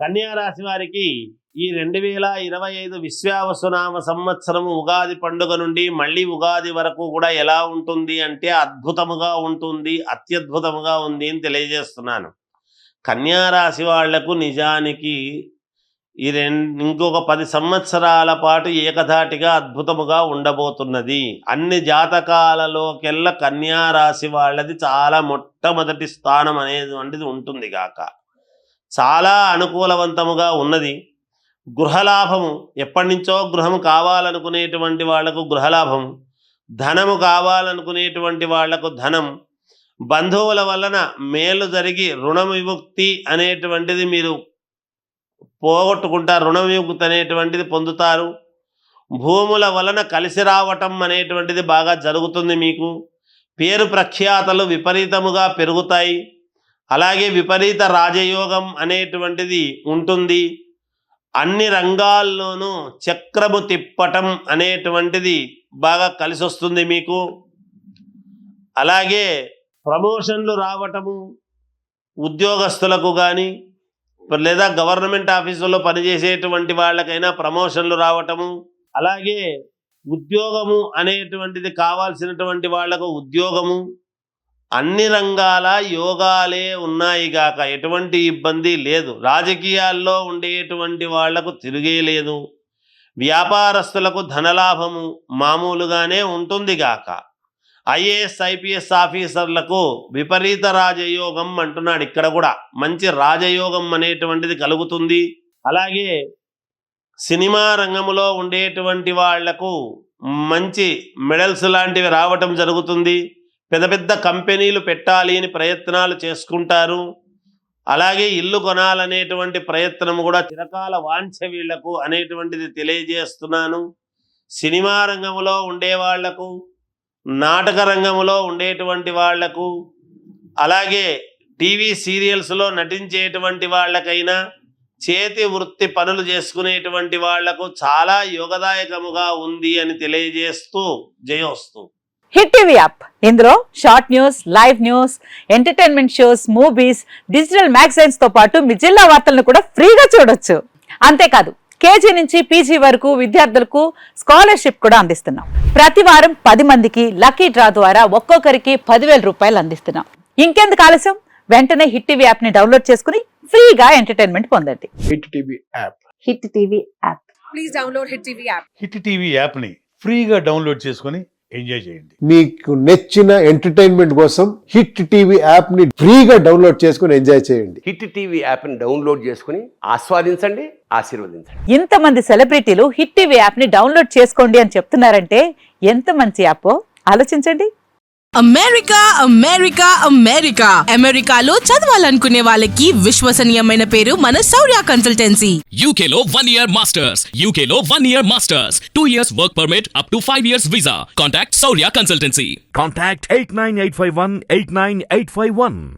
కన్యా రాశి వారికి ఈ 2025 విశ్వావసునామ సంవత్సరము ఉగాది పండుగ నుండి మళ్ళీ ఉగాది వరకు కూడా ఎలా ఉంటుంది అంటే అద్భుతముగా ఉంటుంది, అత్యద్భుతముగా ఉంది అని తెలియజేస్తున్నాను. కన్యా రాశి వాళ్లకు నిజానికి ఇంకొక 10 సంవత్సరాల పాటు ఏకధాటిగా అద్భుతముగా ఉండబోతున్నది. అన్ని జాతకాలలోకెల్లా కన్యా రాశి వాళ్ళది చాలా మొట్టమొదటి స్థానం అనేటువంటిది ఉంటుంది గాక. చాలా అనుకూలవంతముగా ఉన్నది. గృహలాభము, ఎప్పటి నుంచో గృహము కావాలనుకునేటువంటి వాళ్లకు గృహలాభం, ధనము కావాలనుకునేటువంటి వాళ్లకు ధనం, బంధువుల వలన మేలు జరిగి రుణ విముక్తి అనేటువంటిది మీరు పోగొట్టుకుంటారు, రుణ విముక్తి అనేటువంటిది పొందుతారు. భూముల వలన కలిసి రావటం అనేటువంటిది బాగా జరుగుతుంది. మీకు పేరు ప్రఖ్యాతలు విపరీతముగా పెరుగుతాయి. అలాగే విపరీత రాజయోగం అనేటువంటిది ఉంటుంది. అన్ని రంగాల్లోనూ చక్రము తిప్పటం అనేటువంటిది బాగా కలిసి వస్తుంది మీకు. అలాగే ప్రమోషన్లు రావటము, ఉద్యోగస్తులకు కానీ లేదా గవర్నమెంట్ ఆఫీసుల్లో పనిచేసేటువంటి వాళ్ళకైనా ప్రమోషన్లు రావటము, అలాగే ఉద్యోగము అనేటువంటిది కావాల్సినటువంటి వాళ్లకు ఉద్యోగము, అన్ని రంగాల యోగాలే ఉన్నాయి గాక, ఎటువంటి ఇబ్బంది లేదు. రాజకీయాల్లో ఉండేటువంటి వాళ్లకు తిరిగే లేదు. వ్యాపారస్తులకు ధనలాభము మామూలుగానే ఉంటుంది గాక. ఐఏఎస్ ఐపీఎస్ ఆఫీసర్లకు విపరీత రాజయోగం అంటున్నాడు. ఇక్కడ కూడా మంచి రాజయోగం అనేటువంటిది కలుగుతుంది. అలాగే సినిమా రంగంలో ఉండేటువంటి వాళ్లకు మంచి మెడల్స్ లాంటివి రావటం జరుగుతుంది. పెద్ద పెద్ద కంపెనీలు పెట్టాలి అని ప్రయత్నాలు చేసుకుంటారు. అలాగే ఇల్లు కొనాలనేటువంటి ప్రయత్నం కూడా చిరకాల వాంఛ వీళ్లకు అనేటువంటిది తెలియజేస్తున్నాను. సినిమా రంగంలో ఉండేవాళ్లకు, నాటక రంగంలో ఉండేటువంటి వాళ్లకు, అలాగే టీవీ సీరియల్స్లో నటించేటువంటి వాళ్ళకైనా, చేతి వృత్తి పనులు చేసుకునేటువంటి వాళ్లకు చాలా యోగదాయకముగా ఉంది అని తెలియజేస్తూ జయోస్తు. హిట్ టీవీ యాప్, ఇందులో short news, live news, entertainment shows, movies, digital magazines తో పాటు మీ జిల్లా వార్తలను కూడా ఫ్రీగా చూడొచ్చు. అంతేకాదు కేజీ నుంచి పీజీ వరకు విద్యార్థులకు స్కాలర్షిప్ కూడా అందిస్తున్నాం. ప్రతి వారం 10 మందికి లక్కీ డ్రా ద్వారా ఒక్కొక్కరికి 10,000 రూపాయలు అందిస్తున్నాం. ఇంకెందుకు ఆలస్యం, వెంటనే హిట్ టీవీ యాప్ ని డౌన్లోడ్ చేసుకుని ఫ్రీగా ఎంటర్టైన్మెంట్ పొందండి. Hit TV app, hit TV app, please download hit TV app. Hit TV app ని ఫ్రీగా డౌన్లోడ్ చేసుకుని ఎంజాయ్ చేయండి. మీకు నచ్చిన ఎంటర్టైన్మెంట్ కోసం హిట్ టీవీ యాప్ ని ఫ్రీగా డౌన్లోడ్ చేసుకుని ఎంజాయ్ చేయండి. హిట్ టీవీ యాప్ ని డౌన్లోడ్ చేసుకుని ఆస్వాదించండి, ఆశీర్వదించండి. ఇంతమంది సెలబ్రిటీలు హిట్ టీవీ యాప్ ని డౌన్లోడ్ చేసుకోండి అని చెప్తున్నారంటే ఎంత మంచి యాప్ ఆలోచించండి. అమెరికా అమెరికా అమెరికా అమెరికాలో చదవాలనుకునే వాళ్ళకి విశ్వసనీయమైన పేరు మన శౌర్య కన్సల్టెన్సీ. UK లో 1 year masters, UK లో 1 year masters, 2 years work permit up to 5 years visa. Contact Saurya Consultancy. Contact 89851 89851.